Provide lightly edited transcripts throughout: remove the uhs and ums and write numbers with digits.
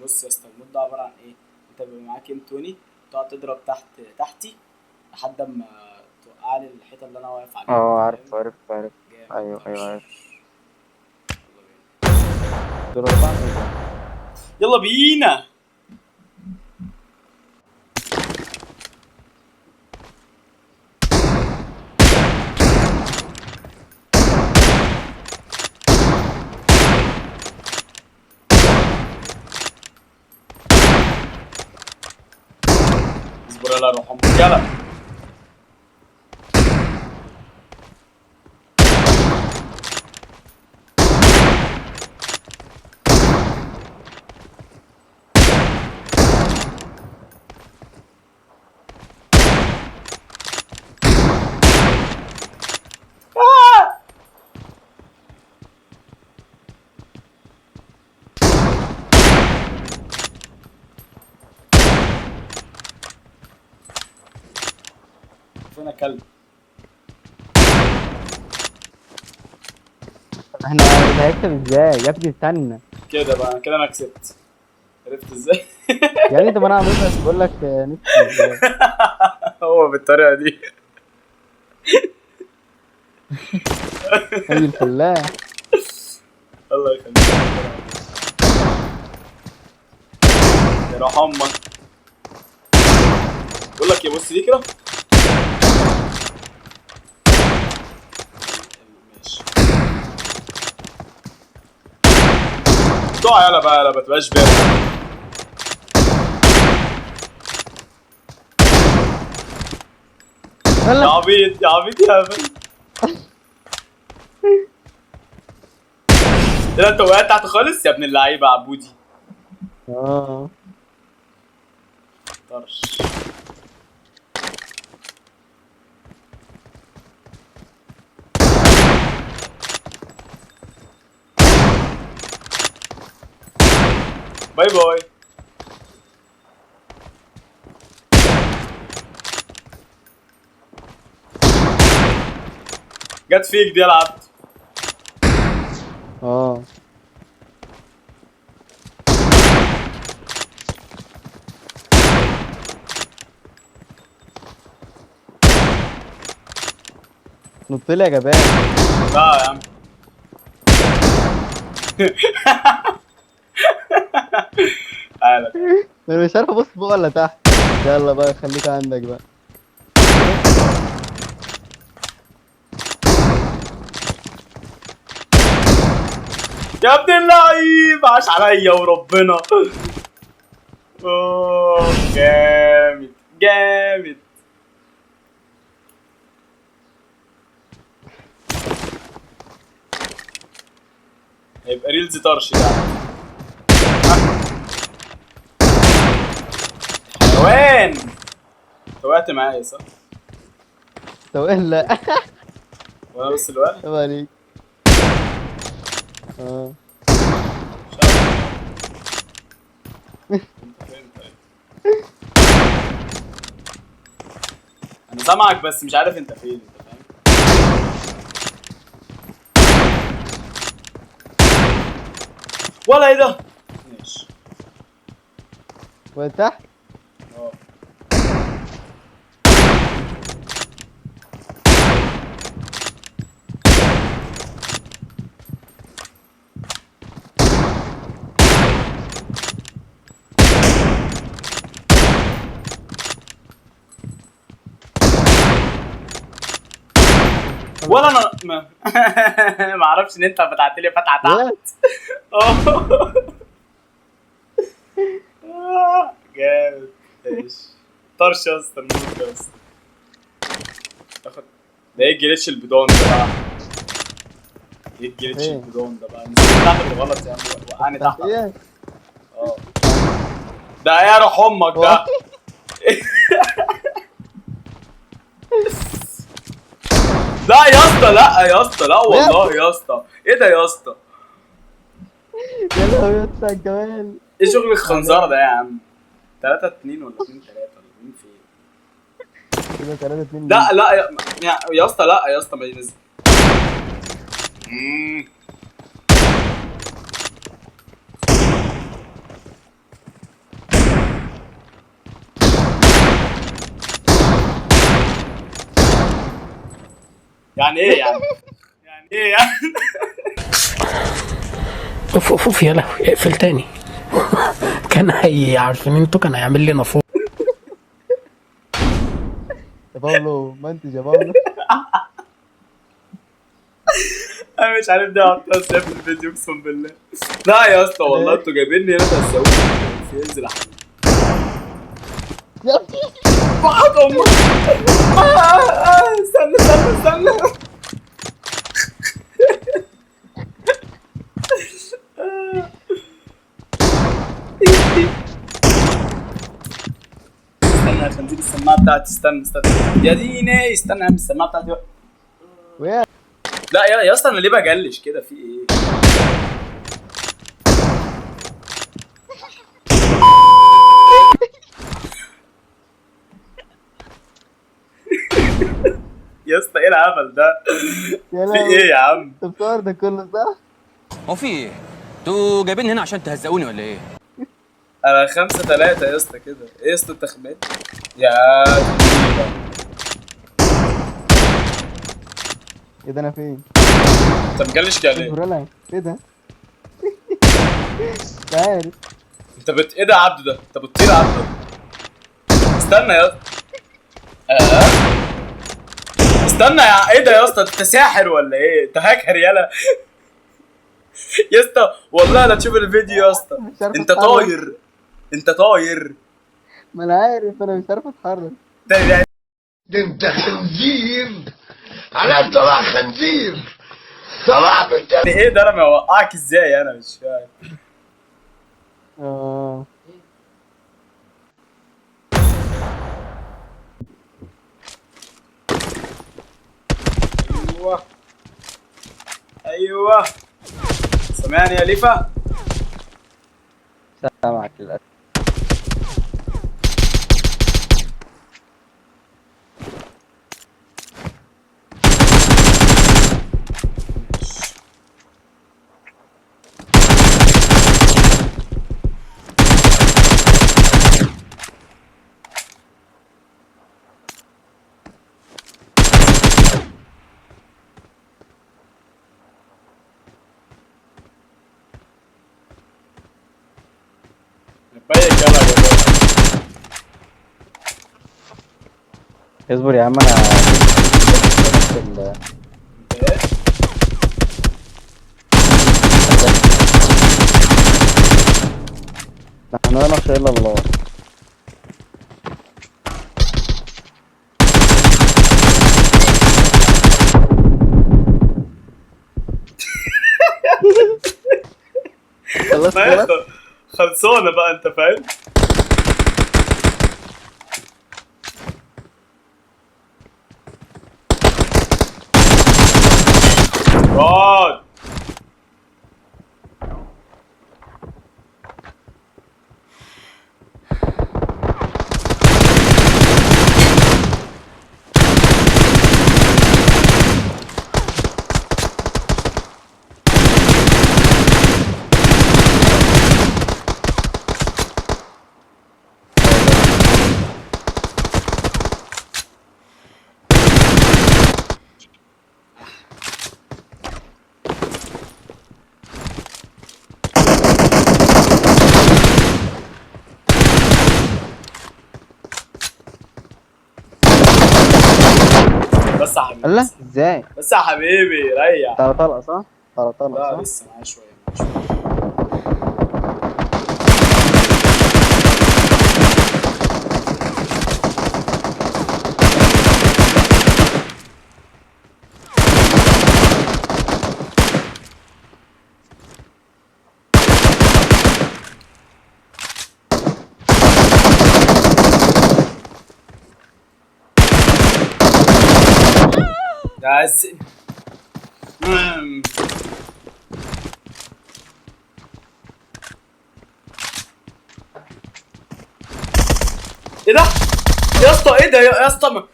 بص يا اسطى، المود ده عباره عن ايه؟ انت بيبقى معاك ام 20، تقعد تضرب تحتي لحد اما توقع لي الحيطه اللي انا واقف عليها، اه، انت عارف فاهم؟ عارف عارف. جامد ايوه ايوه طرش. عارف. يلا بينا. دول 4 ميجا. يلا بينا. اصبر يلا روح امك يلا. آه! فين كلب؟ احنا اللي هيكسب ازاي يا ابني؟ استنى كده بقى كده انا كسبت. عرفت ازاي؟ يا ابني، طب انا عمال بس بقول لك نكسب ازاي. هو بالطريقه دي. ادي الفلاح. الله يخليك. يا روح امك. بقول لك يا بص دي كده. ماشي. تقع يلا بقى، يلا ما تبقاش بارد. يا يلا. عبيط يا عبيط يا هبل. ايه انت وقعت تحت خالص يا ابن اللعيبه عبودي. اه، طرش. باي باي. جت فيك دي يا عبد. اه، نط لي يا جبان. لا يا عم. تعالى تعالى. انا مش عارف ابص فوق ولا تحت. يلا بقى، خليك عندك بقى. كده. يا ابن اللعيب عاش عليا وربنا. اوه جامد جامد. هيبقى ريلز طرش يعني. حيوان. انت وقعت معايا صح؟ طب ايه؟ لا. وانا بس اللي وقع؟ طب عليك. اه. مش عارف. انت فين طيب؟ انا سامعك بس مش عارف انت فين، انت فاهم؟ ولا ايه ده؟ ماشي. وتحت. اه. ولا انا ما اعرفش ان انت فتحت لي فتحه تحت. يس. اه. جامد. ماشي. طرش يا اسطى الموت ده يا اسطى. تاخد. ده ايه الجليتش البيضان ده بقى؟ ايه الجليتش فين؟ البيضان ده بقى؟ نزلت تحت بالغلط يا عم. وقعني تحت تحت على ايه؟ طول. اه. ده ايه يا روح امك هو. ده؟ لا يا اسطى، لا يا اسطى، لا يا والله يا اسطى. ايه ده يا اسطى؟ يا لهوي يا اسطى الجمال. ايه شغل الخنزره عالمي. ده يا عم؟ 3-2 ولا 2-3 ولا مين فين؟ كده 3-2 لا ليك. لا يا اسطى، لا يا اسطى ما ينزل. مم. يعني ايه يعني؟ يعني ايه يعني؟ اوف اوف اوف يا لهوي، اقفل تاني. كان عارفين انتوا كان هيعمل لي نافوره. يا باولو منتج يا باولو. انا مش عارف ده احطها ازاي في الفيديو اقسم بالله. لا يا اسطى والله انتوا جايبيني هنا تهزقوني. انزل يا حبيبي. يا ابني وحد امك. استنى استنى استنى. استنى عشان نجيب السماعه بتاعتي. استنى استنى يا ديني. استنى يا عم السماعه بتاعتي بقى. ويا لا يا اسطى انا ليه بجلش كده في ايه؟ يا اسطى ايه العمل ده؟ يا في ايه يا عم؟ انت بتصور ده كله صح؟ هو في ايه؟ انتوا جايبيني هنا عشان تهزقوني ولا ايه؟ انا 5-3 يا اسطى كده. ايه يا اسطى التخمين؟ يا ايه ده انا فين؟ انت مجلش كده ليه؟ اصبر ايه ده؟ مش عارف. انت ايه ده يا عبد ده؟ انت بتطير يا عبد. استنى يا اسطى. استنى ايه ده يا اسطى؟ انت ساحر ولا ايه؟ انت هاكر يالا. يا اسطى والله لا تشوف الفيديو يا اسطى. مش عارف انت أتحرك. طاير. انت طاير. ما انا عارف، انا مش عارف اتحرك. ده انت خنزير، على طلع خنزير، طلع بنت. ايه ده؟ انا موقعك ازاي؟ انا مش فاهم. اه ايوه ايوه. سامعني يا ليفا؟ سامعك للاسف. بايك يلا يا باشا. اصبر يا عم انا انت ايه؟ نحن لا نخشى الا الله. خلاص ما خلاص. خلصانه بقى انت فاهم؟ راد. بس يا حبيبي. الله ازاي؟ بس يا حبيبي ريح. طلع طلقه صح؟ طلع لا طلقه صح؟ لسه معايا شويه معايا شويه. بس ايه ده؟ يا اسطى ايه ده يا اسطى؟ ما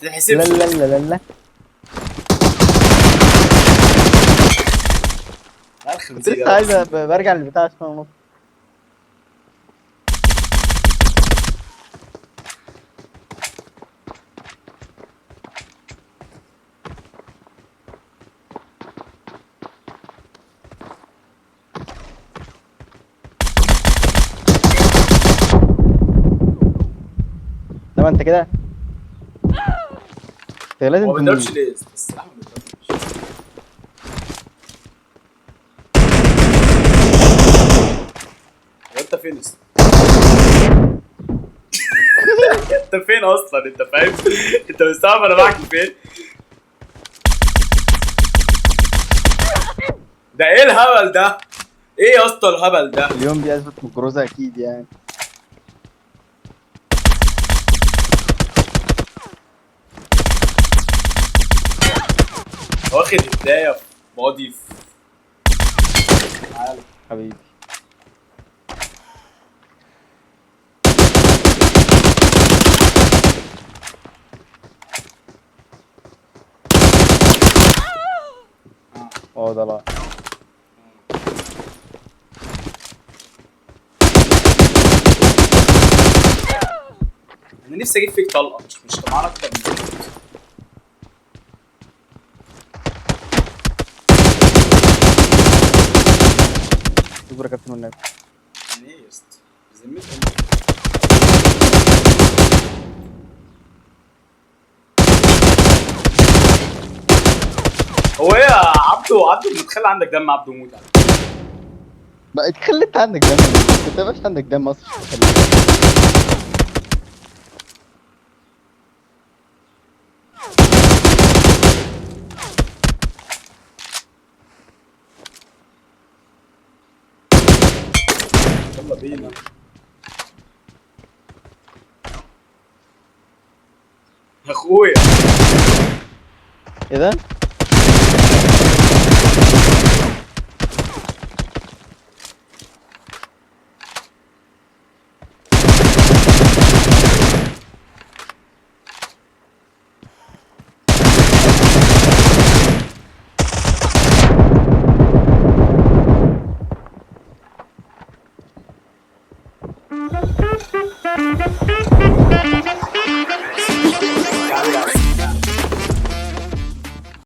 لا تحسبش. لا لا لا لا. كنت لسه عايز برجع للبتاع عشان انط. انما انت كده انت لازم هو ما بيضربش تموت. ليه؟ السلاح ما بيضربش. هو انت فين اصلا؟ انت فين اصلا؟ انت فاهم؟ انت مستوعب انا معاك فين؟ ده ايه الهبل ده؟ ايه يا اسطى الهبل ده؟ اليوم بيثبت من الجروزة اكيد يعني. واخد هدايا في بادي في تعالى. حبيبي ده لا. انا نفسي اجيب فيك طلقه مش طمعان اكتر من كده. اصبر يا كابتن والنبي. يعني ايه يا اسطى؟ بذمتك هو ايه يا عبده متخلى عندك دم عبده موت على فكرة. بقى تخلي انت عندك دم، انت مبقاش عندك دم اصلا. يلا بينا يا اخويا. ايه ده؟